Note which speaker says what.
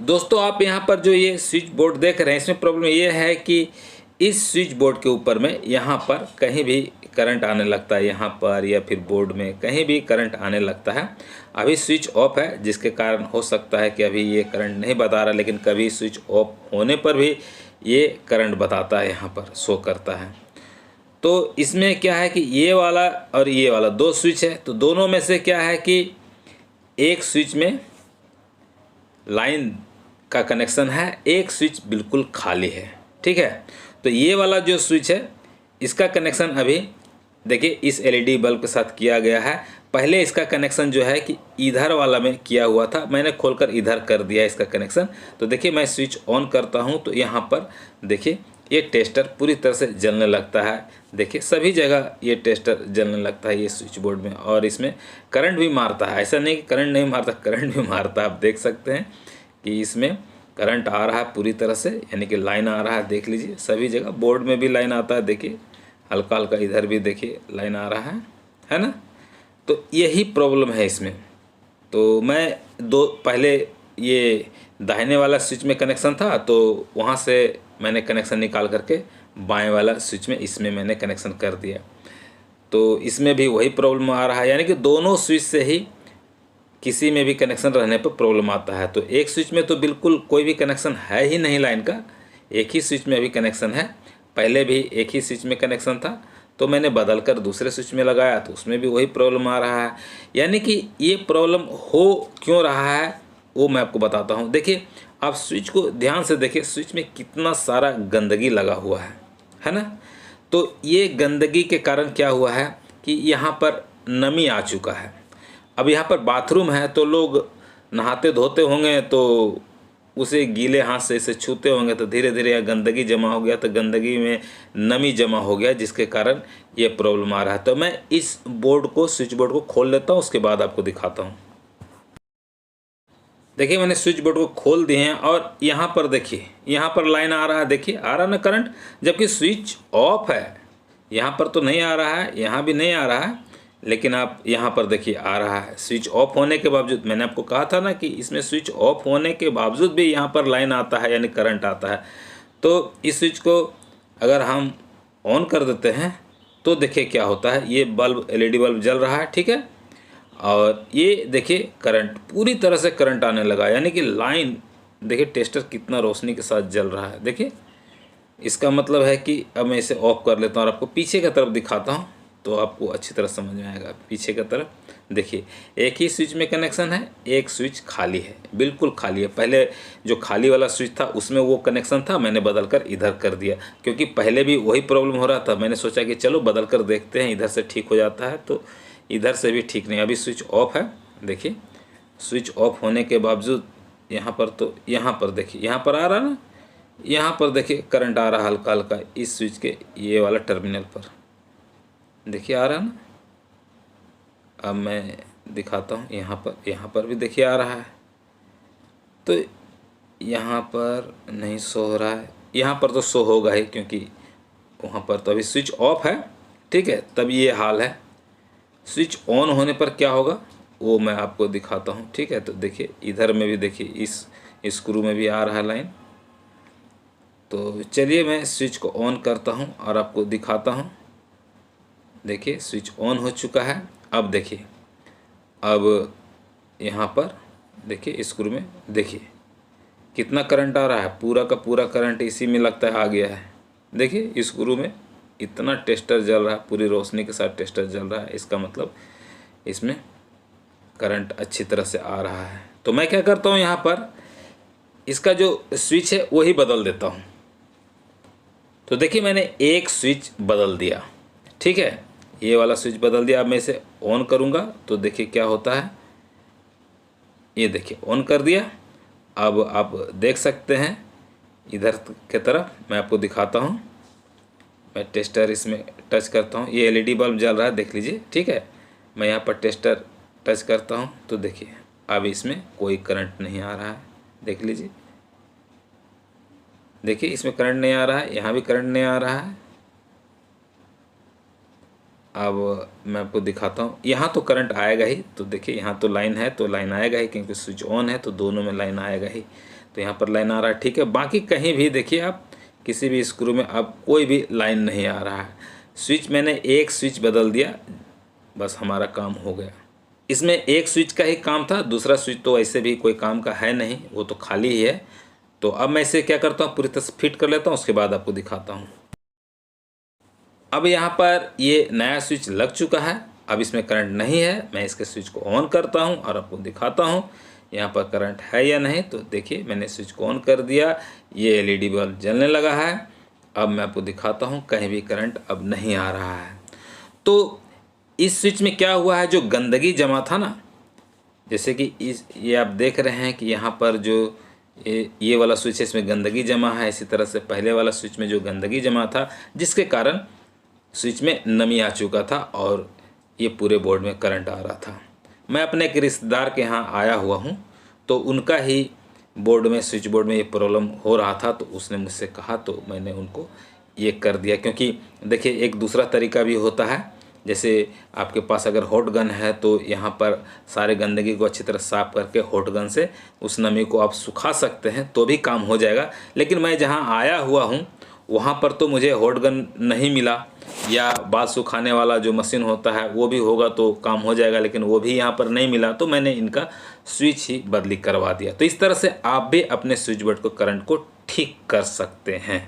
Speaker 1: दोस्तों आप यहाँ पर जो ये स्विच बोर्ड देख रहे हैं, इसमें प्रॉब्लम ये है कि इस स्विच बोर्ड के ऊपर में यहाँ पर कहीं भी करंट आने लगता है, यहाँ पर या फिर बोर्ड में कहीं भी करंट आने लगता है। अभी स्विच ऑफ है, जिसके कारण हो सकता है कि अभी ये करंट नहीं बता रहा, लेकिन कभी स्विच ऑफ होने पर भी ये करंट बताता है, यहाँ पर शो करता है। तो इसमें क्या है कि ये वाला और ये वाला दो स्विच है, तो दोनों में से क्या है कि एक स्विच में लाइन का कनेक्शन है, एक स्विच बिल्कुल खाली है। ठीक है, तो ये वाला जो स्विच है इसका कनेक्शन अभी देखिए इस एलईडी बल्ब के साथ किया गया है। पहले इसका कनेक्शन जो है कि इधर वाला में किया हुआ था, मैंने खोलकर इधर कर दिया इसका कनेक्शन। तो देखिए मैं स्विच ऑन करता हूँ तो यहाँ पर देखिए ये टेस्टर पूरी तरह से जलने लगता है। देखिए सभी जगह ये टेस्टर जलने लगता है ये स्विच बोर्ड में, और इसमें करंट भी मारता है। ऐसा नहीं कि करंट नहीं मारता, करंट भी मारता है। आप देख सकते हैं कि इसमें करंट आ रहा है पूरी तरह से, यानी कि लाइन आ रहा है। देख लीजिए सभी जगह, बोर्ड में भी लाइन आता है, देखिए हल्का हल्का इधर भी देखिए लाइन आ रहा है ना। तो यही प्रॉब्लम है इसमें। तो मैं पहले ये दाहिने वाला स्विच में कनेक्शन था, तो वहाँ से मैंने कनेक्शन निकाल करके बाएं वाला स्विच में इसमें मैंने कनेक्शन कर दिया। तो इसमें भी वही प्रॉब्लम आ रहा है, यानी कि दोनों स्विच से ही किसी में भी कनेक्शन रहने पर प्रॉब्लम आता है। तो एक स्विच में तो बिल्कुल कोई भी कनेक्शन है ही नहीं लाइन का, एक ही स्विच में अभी कनेक्शन है। पहले भी एक ही स्विच में कनेक्शन था, तो मैंने बदल कर दूसरे स्विच में लगाया, तो उसमें भी वही प्रॉब्लम आ रहा है। यानी कि ये प्रॉब्लम हो क्यों रहा है वो मैं आपको बताता हूँ। देखिए आप स्विच को ध्यान से देखिए, स्विच में कितना सारा गंदगी लगा हुआ है ना। तो ये गंदगी के कारण क्या हुआ है कि यहाँ पर नमी आ चुका है। अब यहाँ पर बाथरूम है, तो लोग नहाते धोते होंगे, तो उसे गीले हाथ से इसे छूते होंगे, तो धीरे धीरे यह गंदगी जमा हो गया, तो गंदगी में नमी जमा हो गया, जिसके कारण ये प्रॉब्लम आ रहा है। तो मैं इस बोर्ड को, स्विच बोर्ड को खोल लेता हूँ, उसके बाद आपको दिखाता हूँ। देखिए मैंने स्विच बोर्ड को खोल दिए हैं, और यहाँ पर देखिए यहाँ पर लाइन आ रहा है, देखिए आ रहा ना करंट, जबकि स्विच ऑफ है। यहाँ पर तो नहीं आ रहा है, यहाँ भी नहीं आ रहा है, लेकिन आप यहाँ पर देखिए आ रहा है। स्विच ऑफ होने के बावजूद, मैंने आपको कहा था ना कि इसमें स्विच ऑफ होने के बावजूद भी यहाँ पर लाइन आता है, यानी करंट आता है। तो इस स्विच को अगर हम ऑन कर देते हैं तो देखिए क्या होता है, ये बल्ब एलईडी बल्ब जल रहा है, ठीक है। और ये देखिए करंट, पूरी तरह से करंट आने लगा, यानी कि लाइन देखिए टेस्टर कितना रोशनी के साथ जल रहा है। देखिए इसका मतलब है कि अब मैं इसे ऑफ कर लेता हूँ और आपको पीछे की तरफ दिखाता हूँ, तो आपको अच्छी तरह समझ में आएगा। पीछे की तरफ देखिए एक ही स्विच में कनेक्शन है, एक स्विच खाली है, बिल्कुल खाली है। पहले जो खाली वाला स्विच था उसमें वो कनेक्शन था, मैंने बदल कर इधर कर दिया, क्योंकि पहले भी वही प्रॉब्लम हो रहा था। मैंने सोचा कि चलो बदल कर देखते हैं, इधर से ठीक हो जाता है, तो इधर से भी ठीक नहीं। अभी स्विच ऑफ है, देखिए स्विच ऑफ होने के बावजूद यहाँ पर, तो यहाँ पर देखिए यहाँ पर आ रहा ना, यहाँ पर देखिए करंट आ रहा हल्का हल्का इस स्विच के ये वाला टर्मिनल पर, देखिए आ रहा ना। अब मैं दिखाता हूँ, यहाँ पर भी देखिए आ रहा है। तो यहाँ पर नहीं शो हो रहा है, यहाँ पर तो शो होगा ही, क्योंकि वहाँ पर तो अभी स्विच ऑफ है, ठीक है। तब ये हाल है। स्विच ऑन होने पर क्या होगा वो मैं आपको दिखाता हूँ, ठीक है। तो देखिए इधर में भी देखिए इस स्क्रू में भी आ रहा है लाइन। तो चलिए मैं स्विच को ऑन करता हूँ और आपको दिखाता हूँ। देखिए स्विच ऑन हो चुका है। अब देखिए, अब यहाँ पर देखिए स्क्रू में देखिए कितना करंट आ रहा है, पूरा का पूरा करंट इसी में लगता है आ गया है। देखिए स्क्रू में इतना टेस्टर जल रहा है, पूरी रोशनी के साथ टेस्टर जल रहा है, इसका मतलब इसमें करंट अच्छी तरह से आ रहा है। तो मैं क्या करता हूँ, यहाँ पर इसका जो स्विच है वही बदल देता हूँ। तो देखिए मैंने एक स्विच बदल दिया, ठीक है, ये वाला स्विच बदल दिया। अब मैं इसे ऑन करूँगा तो देखिए क्या होता है, ये देखिए ऑन कर दिया। अब आप देख सकते हैं इधर की तरफ, मैं आपको दिखाता हूँ। मैं टेस्टर इसमें टच करता हूँ, ये एलईडी बल्ब जल रहा है, देख लीजिए, ठीक है। मैं यहाँ पर टेस्टर टच करता हूँ तो देखिए अब इसमें कोई करंट नहीं आ रहा है, देख लीजिए। देखिए इसमें करंट नहीं आ रहा है, यहाँ भी करंट नहीं आ रहा है। अब मैं आपको दिखाता हूँ। यहाँ तो करंट आएगा ही, तो देखिए यहाँ तो लाइन है तो लाइन आएगा ही, क्योंकि स्विच ऑन है तो दोनों में लाइन आएगा ही। तो यहाँ पर लाइन आ रहा है, ठीक है। बाकी कहीं भी देखिए आप किसी भी स्क्रू में अब कोई भी लाइन नहीं आ रहा है। स्विच मैंने एक स्विच बदल दिया, बस हमारा काम हो गया। इसमें एक स्विच का ही काम था, दूसरा स्विच तो ऐसे भी कोई काम का है नहीं, वो तो खाली ही है। तो अब मैं इसे क्या करता हूँ, पूरी तरह से फिट कर लेता हूँ, उसके बाद आपको दिखाता हूँ। अब यहाँ पर ये नया स्विच लग चुका है, अब इसमें करंट नहीं है। मैं इसके स्विच को ऑन करता हूँ और आपको दिखाता हूँ यहाँ पर करंट है या नहीं। तो देखिए मैंने स्विच को ऑन कर दिया, ये एलईडी बल्ब जलने लगा है। अब मैं आपको दिखाता हूँ, कहीं भी करंट अब नहीं आ रहा है। तो इस स्विच में क्या हुआ है, जो गंदगी जमा था ना, जैसे कि ये आप देख रहे हैं कि यहाँ पर जो ये वाला स्विच है, इसमें गंदगी जमा है। इसी तरह से पहले वाला स्विच में जो गंदगी जमा था, जिसके कारण स्विच में नमी आ चुका था और ये पूरे बोर्ड में करंट आ रहा था। मैं अपने एक रिश्तेदार के यहाँ आया हुआ हूँ, तो उनका ही बोर्ड में, स्विच बोर्ड में ये प्रॉब्लम हो रहा था, तो उसने मुझसे कहा तो मैंने उनको ये कर दिया। क्योंकि देखिए एक दूसरा तरीका भी होता है, जैसे आपके पास अगर हॉट गन है तो यहाँ पर सारे गंदगी को अच्छी तरह साफ़ करके हॉट गन से उस नमी को आप सुखा सकते हैं, तो भी काम हो जाएगा। लेकिन मैं जहाँ आया हुआ हूँ वहाँ पर तो मुझे हॉट गन नहीं मिला, या बाल सुखाने वाला जो मशीन होता है वो भी होगा तो काम हो जाएगा, लेकिन वो भी यहाँ पर नहीं मिला, तो मैंने इनका स्विच ही बदली करवा दिया। तो इस तरह से आप भी अपने स्विच बोर्ड को करंट को ठीक कर सकते हैं।